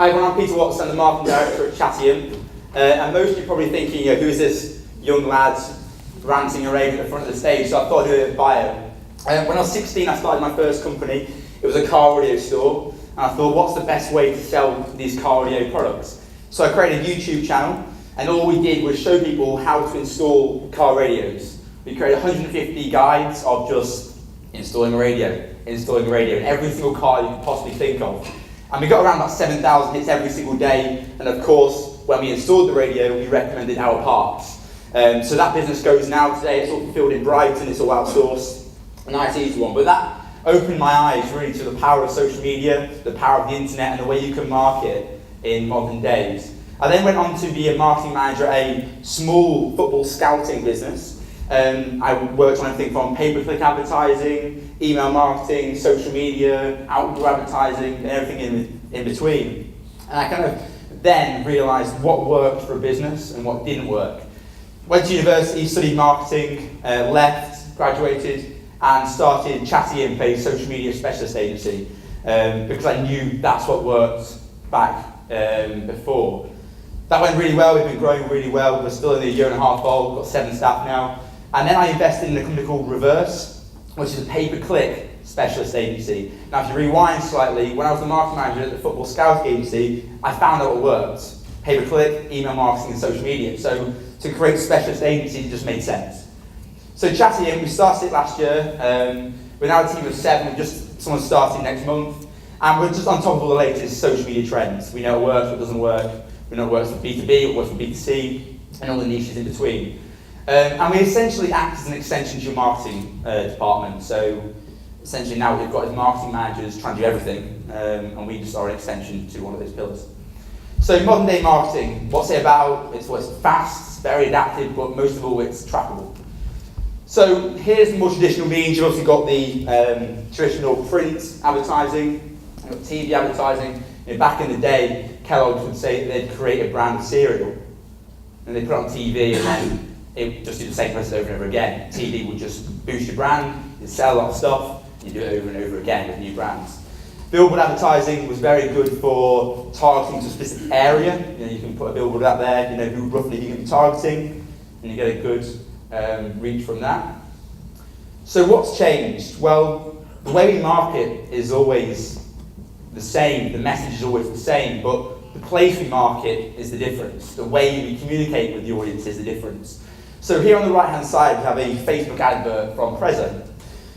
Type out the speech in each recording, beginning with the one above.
Hi everyone, I'm Peter Watts, I'm the Marketing Director at Chattium. And most of you are probably thinking, who is this young lad ranting and raving at the front of the stage, so I thought I'd do a bit of bio. When I was 16, I started my first company. It was a car audio store, and I thought, what's the best way to sell these car audio products? So I created a YouTube channel, and all we did was show people how to install car radios. We created 150 guides of just installing a radio, in every single car you could possibly think of. And we got around about 7,000 hits every single day, and of course, when we installed the radio, we recommended our parts. So that business goes now today, it's all fulfilled in Brighton, it's all outsourced, a nice easy one. But that opened my eyes really to the power of social media, the power of the internet, and the way you can market in modern days. I then went on to be a marketing manager at a small football scouting business. I worked on everything from pay-per-click advertising, email marketing, social media, outdoor advertising, and everything in between. And I kind of then realised what worked for a business and what didn't work. Went to university, studied marketing, left, graduated, and started Chattium, a social media specialist agency, because I knew that's what worked back before. That went really well, we've been growing really well, we're still in a year and a half old, we've got 7 staff now. And then I invested in a company called Reverse, which is a pay-per-click specialist agency. Now if you rewind slightly, when I was the marketing manager at the football scouting agency, I found out what worked. Pay-per-click, email marketing and social media. So to create a specialist agency, it just made sense. So Chattium, we started it last year. We're now a team of 7, someone starting next month. And we're just on top of all the latest social media trends. We know what works, what doesn't work. We know what works for B2B, what works for B2C, and all the niches in between. And we essentially act as an extension to your marketing department. So essentially now what we've got is marketing managers trying to do everything, and we just are an extension to one of those pillars. So modern day marketing, what's it about? It's fast, it's very adaptive, but most of all it's trackable. So here's the more traditional means. You've obviously got the traditional print advertising, you've got TV advertising. Back in the day, Kellogg's would say that they'd create a brand of cereal, and they'd put it on TV, and then it would just do the same process over and over again. TV would just boost your brand, you'd sell a lot of stuff, you do it over and over again with new brands. Billboard advertising was very good for targeting to a specific area. You can put a billboard out there, who roughly you're going to be targeting, and you get a good reach from that. So what's changed? Well, the way we market is always the same, the message is always the same, but the place we market is the difference. The way we communicate with the audience is the difference. So here on the right-hand side, we have a Facebook advert from Prezzo.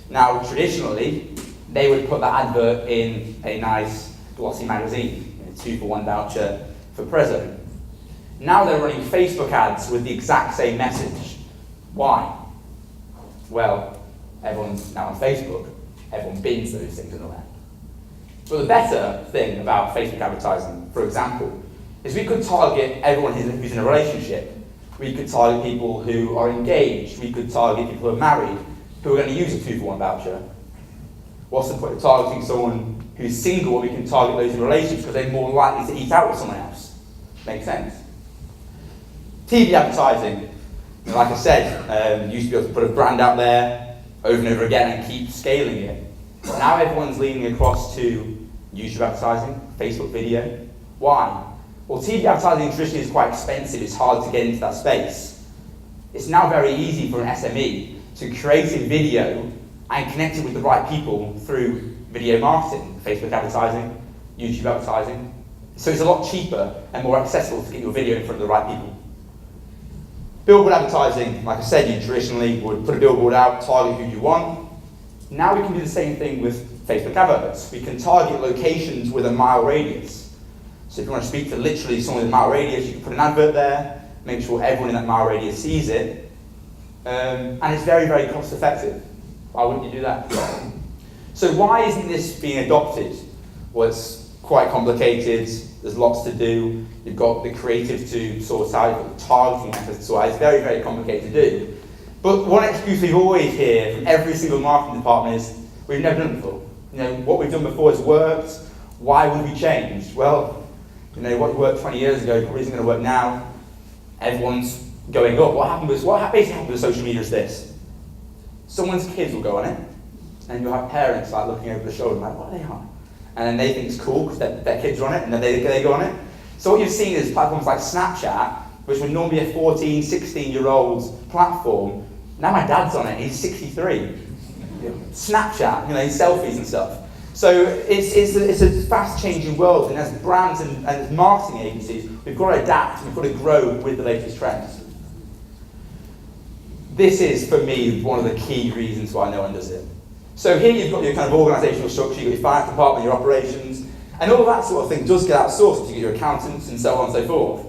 Now, traditionally, they would put that advert in a nice glossy magazine, a 2-for-1 voucher for Prezzo. Now they're running Facebook ads with the exact same message. Why? Well, everyone's now on Facebook. Everyone bins those things on the web. But the better thing about Facebook advertising, for example, is we could target everyone who's in a relationship. We could target people who are engaged. We could target people who are married, who are going to use a 2-for-1 voucher. What's the point of targeting someone who's single when we can target those in relationships because they're more likely to eat out with someone else? Makes sense. TV advertising, like I said, you used to be able to put a brand out there over and over again and keep scaling it. Now everyone's leaning across to YouTube advertising, Facebook video. Why? Well, TV advertising traditionally is quite expensive. It's hard to get into that space. It's now very easy for an SME to create a video and connect it with the right people through video marketing, Facebook advertising, YouTube advertising. So it's a lot cheaper and more accessible to get your video in front of the right people. Billboard advertising, like I said, you traditionally would put a billboard out, target who you want. Now we can do the same thing with Facebook adverts. We can target locations with a mile radius. So if you want to speak to literally someone with a mile radius, you can put an advert there, make sure everyone in that mile radius sees it, and it's very, very cost effective. Why wouldn't you do that? So why isn't this being adopted? Well, it's quite complicated, there's lots to do, you've got the creative to sort out, you've got the targeting methods to sort out, it's very, very complicated to do. But one excuse we always hear from every single marketing department is, we've never done it before. What we've done before has worked, why would we change? Well, what worked 20 years ago probably isn't going to work now. Everyone's going up. What basically happened with social media is this. Someone's kids will go on it, and you'll have parents looking over the shoulder like, what are they on? and then they think it's cool because their kids are on it, and then they go on it. So what you've seen is platforms like Snapchat, which would normally be a 14, 16-year-old's platform. Now my dad's on it, he's 63. Snapchat, selfies and stuff. So it's a fast-changing world, and as brands and as marketing agencies, we've got to adapt, we've got to grow with the latest trends. This is, for me, one of the key reasons why no one does it. So here you've got your kind of organisational structure, you've got your finance department, your operations, and all that sort of thing does get outsourced. You get your accountants and so on and so forth.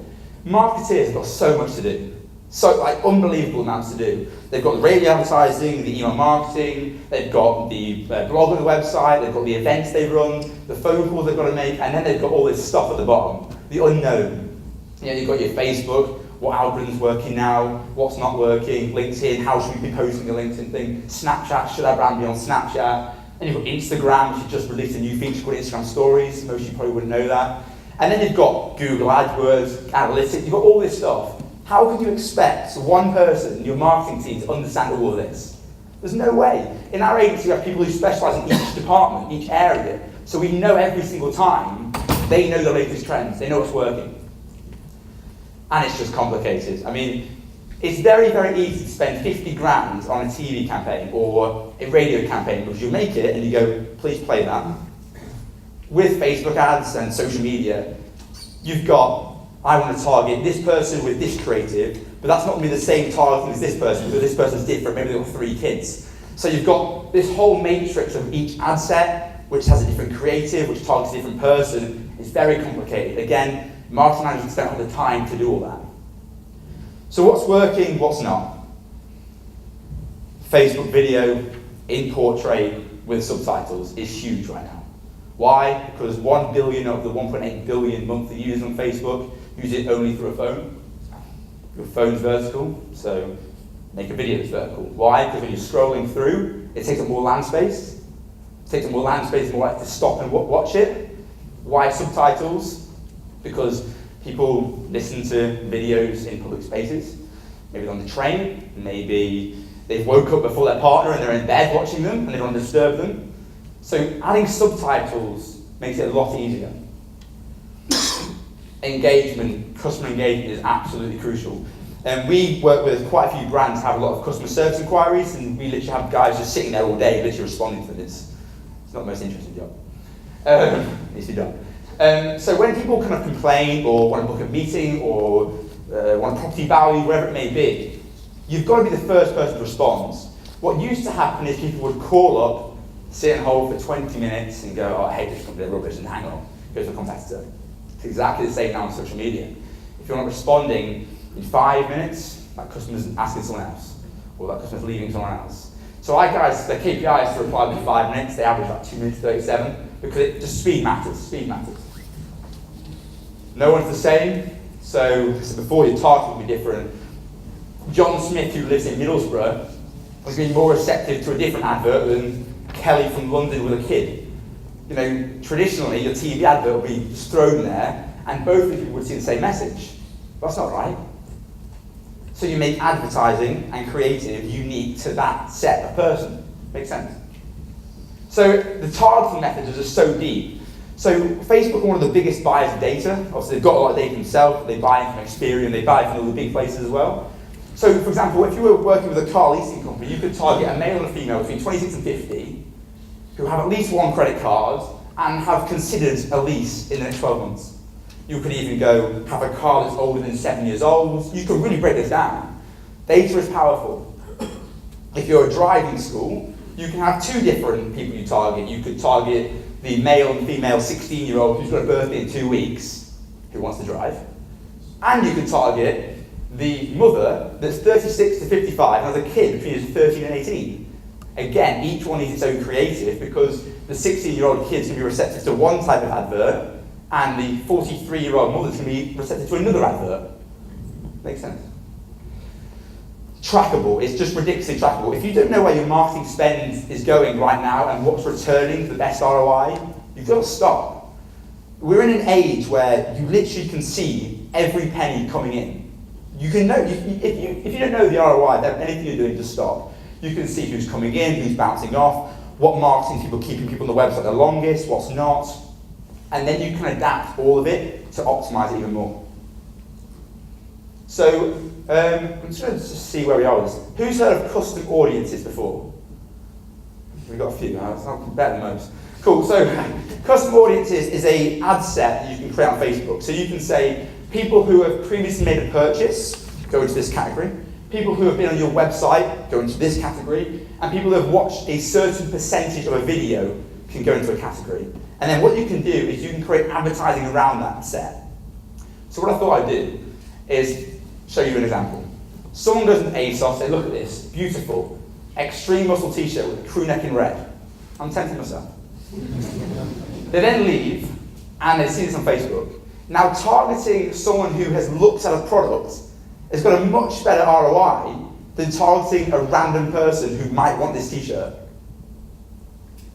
Marketeers have got so much to do. So, unbelievable amounts to do. They've got the radio advertising, the email marketing, they've got the blog on the website, they've got the events they run, the phone calls they've got to make, and then they've got all this stuff at the bottom, the unknown. You've got your Facebook, what algorithm's working now, what's not working, LinkedIn, how should we be posting a LinkedIn thing, Snapchat, should our brand be on Snapchat? And you've got Instagram, which has just released a new feature called Instagram Stories, most of you probably wouldn't know that. And then you've got Google AdWords, analytics, you've got all this stuff. How could you expect one person, your marketing team, to understand all of this? There's no way. In our agency, we have people who specialise in each department, each area. So we know every single time, they know the latest trends, they know what's working. And it's just complicated. I mean, it's very, very easy to spend 50 grand on a TV campaign or a radio campaign because you make it and you go, please play that. With Facebook ads and social media, you've got, I want to target this person with this creative, but that's not going to be the same targeting as this person because this person's different, maybe they've got 3 kids. So you've got this whole matrix of each ad set, which has a different creative, which targets a different person. It's very complicated. Again, marketing managers don't have the time to do all that. So what's working, what's not? Facebook video in portrait with subtitles is huge right now. Why? Because 1 billion of the 1.8 billion monthly users on Facebook use it only through a phone. Your phone's vertical, so make a video that's vertical. Why? Because when you're scrolling through, it takes up more land space. It takes up more land space, more like to stop and watch it. Why subtitles? Because people listen to videos in public spaces. Maybe they're on the train, maybe they've woke up before their partner and they're in bed watching them and they don't want to disturb them. So adding subtitles makes it a lot easier. Engagement, customer engagement is absolutely crucial. And we work with quite a few brands, have a lot of customer service inquiries, and we literally have guys just sitting there all day, literally responding to them. It's not the most interesting job. Needs to be done. So when people kind of complain or want to book a meeting or want property value, wherever it may be, you've got to be the first person to respond. What used to happen is people would call up, sit and hold for 20 minutes and go, oh, I hate this company, they're rubbish, and hang on, go to a competitor. It's exactly the same now on social media. If you're not responding in 5 minutes, that customer's asking someone else, or that customer's leaving someone else. So our guys, their KPI is to reply within 5 minutes, they average about 2 minutes 37, because speed matters. No one's the same, so before your target will be different. John Smith, who lives in Middlesbrough, has been more receptive to a different advert than Kelly from London with a kid. Traditionally, your TV advert will be just thrown there, and both of you would see the same message. That's not right. So you make advertising and creative unique to that set of person. Makes sense? So the targeting methods are just so deep. So Facebook are one of the biggest buyers of data. Obviously, they've got a lot of data themselves. They buy it from Experian, they buy it from all the big places as well. So, for example, if you were working with a car leasing company, you could target a male and a female between 26 and 50 who have at least one credit card and have considered a lease in the next 12 months. You could even go have a car that's older than 7 years old. You could really break this down. Data is powerful. If you're a driving school, you can have 2 different people you target. You could target the male and female 16-year-old who's got a birthday in 2 weeks, who wants to drive. And you could target the mother that's 36 to 55 and has a kid between 13 and 18. Again, each one needs its own creative because the 16-year-old kid's going to be receptive to one type of advert and the 43-year-old mother's going to be receptive to another advert. Makes sense? Trackable. It's just ridiculously trackable. If you don't know where your marketing spend is going right now and what's returning the best ROI, you've got to stop. We're in an age where you literally can see every penny coming in. You can know, if you don't know the ROI, then anything you're doing, just stop. You can see who's coming in, who's bouncing off, what marketing people keeping people on the website the longest, what's not, and then you can adapt all of it to optimize it even more. So I'm just going to see where we are with this. Who's heard of custom audiences before? We've got a few now, it's not better than most. Cool, so custom audiences is a ad set that you can create on Facebook. So you can say, people who have previously made a purchase, go into this category. People who have been on your website, go into this category. And people who have watched a certain percentage of a video can go into a category. And then what you can do is you can create advertising around that set. So what I thought I'd do is show you an example. Someone goes into ASOS, they look at this, beautiful, extreme muscle t-shirt with a crew neck in red. I'm tempting myself. They then leave, and they see this on Facebook. Now targeting someone who has looked at a product has got a much better ROI than targeting a random person who might want this t-shirt.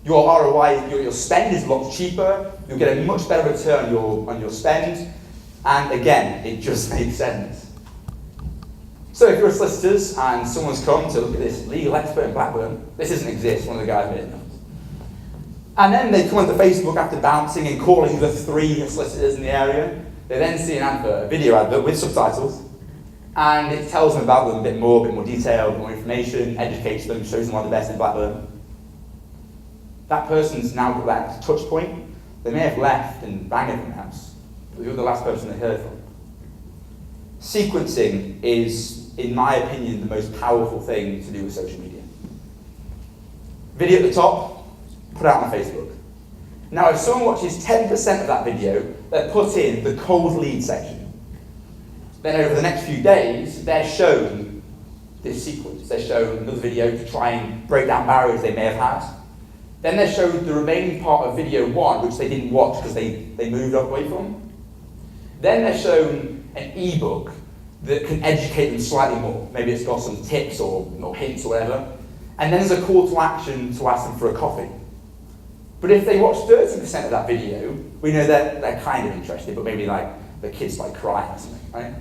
Your ROI, your spend is a lot cheaper, you'll get a much better return on your spend, and again, it just makes sense. So if you're a solicitors and someone's come to look at this legal expert in Blackburn, this doesn't exist, one of the guys made it knows. And then they come onto Facebook after bouncing and calling the 3 solicitors in the area. They then see an advert, a video advert with subtitles, and it tells them about them a bit more detail, more information, educates them, shows them why they're best in Blackburn. That person's now got that touch point. They may have left and banged everything else, but you're the last person they heard from. Sequencing is, in my opinion, the most powerful thing to do with social media. Video at the top, put out on Facebook. Now, if someone watches 10% of that video, they're put in the cold lead section. Then over the next few days, they're shown this sequence. They're shown another video to try and break down barriers they may have had. Then they're shown the remaining part of video 1, which they didn't watch because they moved away from. Then they're shown an ebook that can educate them slightly more. Maybe it's got some tips or hints or whatever. And then there's a call to action to ask them for a coffee. But if they watch 30% of that video, we know that they're kind of interested, but maybe like the kids like crying or something, right?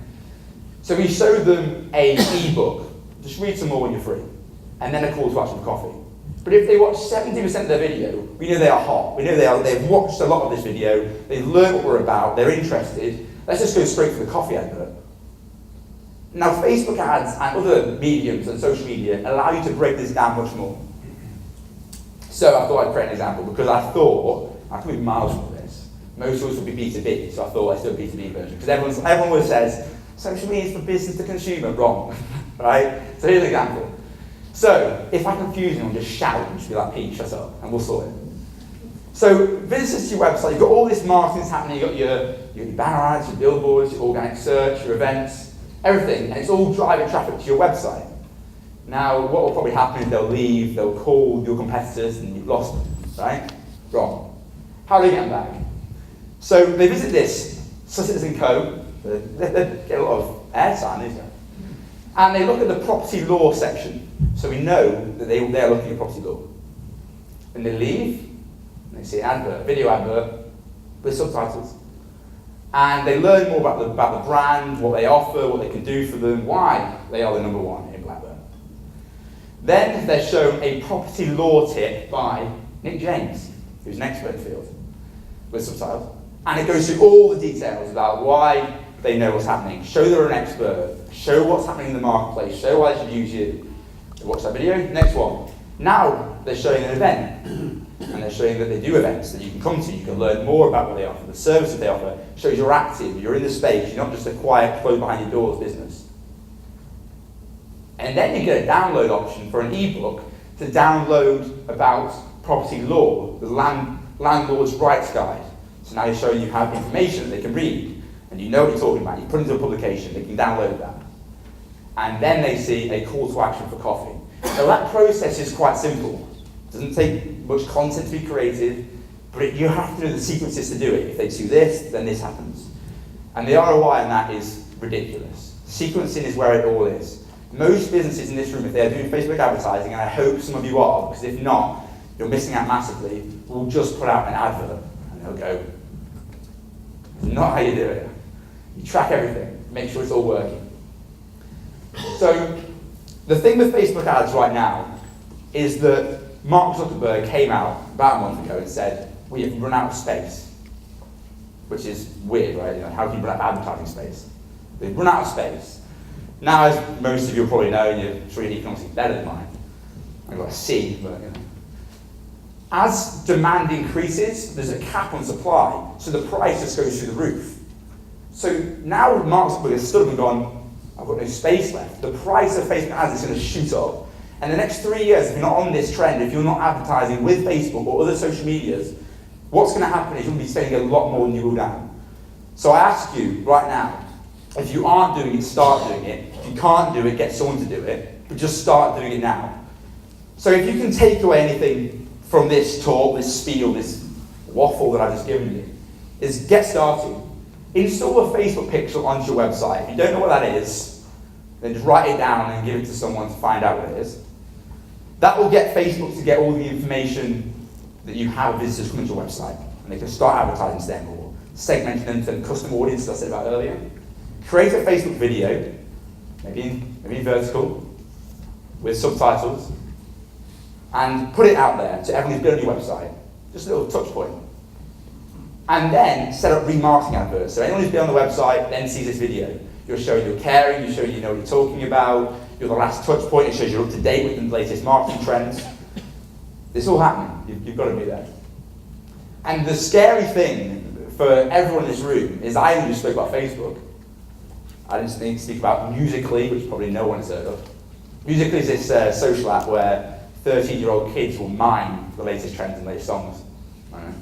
So we show them a ebook, just read some more when you're free, and then a call to action for coffee. But if they watch 70% of their video, we know they are hot. We know they've watched a lot of this video, they've learned what we're about, they're interested. Let's just go straight for the coffee advert. Now, Facebook ads and other mediums and social media allow you to break this down much more. So I thought I'd create an example because I thought, I can be miles from this. Most of us would be B2B, so I thought I'd do a B2B version. Because everyone always says, social media is for business to consumer. Wrong, right? So here's an example. So if I confuse you, I'll just shout and just be like, Pete, shut up, and we'll sort it. So visitors to your website, you've got all this marketing that's happening, you've got your banner ads, your billboards, your organic search, your events, everything, and it's all driving traffic to your website. Now, what will probably happen is they'll leave, they'll call your competitors, and you've lost them, right? Wrong. How do they get them back? So they visit this, Solicitors & Co. They get a lot of airtime, isn't it? And they look at the property law section. So we know that they're looking at property law. And they leave, and they see an advert, a video advert, with subtitles. And they learn more about the brand, what they offer, what they can do for them, why they are the number 1 in Blackburn. Then they're shown a property law tip by Nick James, who's an expert in the field, with subtitles. And it goes through all the details about why they know what's happening, show they're an expert, show what's happening in the marketplace, show why they should use you. They watch that video, next one. Now they're showing an event, and they're showing that they do events that you can come to, you can learn more about what they offer, the services they offer, shows you're active, you're in the space, you're not just a quiet, closed behind your doors business. And then you get a download option for an ebook to download about property law, the landlord's rights guide. So now you're showing you have information that they can read, and you know what you're talking about, you put it into a publication, they can download that. And then they see a call to action for coffee. So that process is quite simple. It doesn't take much content to be created, but you have to know the sequences to do it. If they do this, then this happens. And the ROI on that is ridiculous. Sequencing is where it all is. Most businesses in this room, if they're doing Facebook advertising, and I hope some of you are, because if not, you're missing out massively, will just put out an advert, and they'll go, it's not how you do it. You track everything, make sure it's all working. So, the thing with Facebook ads right now is that Mark Zuckerberg came out about a month ago and said, we have run out of space. Which is weird, right? How can you run out of advertising space? They've run out of space. Now, as most of you probably know, and you're sure your economics is better than mine, I've got a C, but as demand increases, there's a cap on supply, so the price just goes through the roof. So now Mark Zuckerberg has stood up and gone, I've got no space left. The price of Facebook ads is going to shoot up. And the next 3 years, if you're not on this trend, if you're not advertising with Facebook or other social medias, what's going to happen is you'll be spending a lot more than you will now. So I ask you right now, if you aren't doing it, start doing it. If you can't do it, get someone to do it. But just start doing it now. So if you can take away anything from this talk, this spiel, this waffle that I've just given you, is get started. Install a Facebook pixel onto your website. If you don't know what that is, then just write it down and give it to someone to find out what it is. That will get Facebook to get all the information that you have visitors coming to your website, and they can start advertising to them or segmenting them to the custom audience that I said about earlier. Create a Facebook video, maybe in vertical, with subtitles, and put it out there to everyone who's been on your website. Just a little touch point. And then set up remarketing adverts. So anyone who's been on the website then sees this video. You're showing you're caring, you're showing you know what you're talking about, you're the last touch point, it shows you're up to date with the latest marketing trends. It's all happening. You've got to be there. And the scary thing for everyone in this room is I only just spoke about Facebook. I didn't speak about Musical.ly, which probably no one has heard of. Musical.ly is this social app where 13-year-old kids will mime the latest trends and latest songs. I don't know.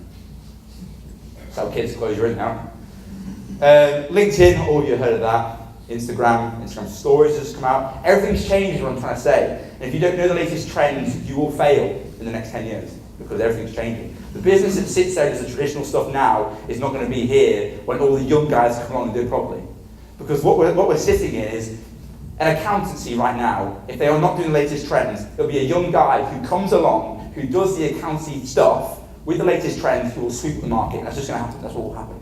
That's how kids close your in now. LinkedIn, all of you have heard of that. Instagram stories has come out. Everything's changed, is what I'm trying to say. And if you don't know the latest trends, you will fail in the next 10 years because everything's changing. The business that sits there as the traditional stuff now is not going to be here when all the young guys come along and do it properly. Because what we're sitting in is an accountancy right now. If they are not doing the latest trends, there'll be a young guy who comes along, who does the accountancy stuff with the latest trends, who will sweep the market. That's just going to happen. That's what will happen.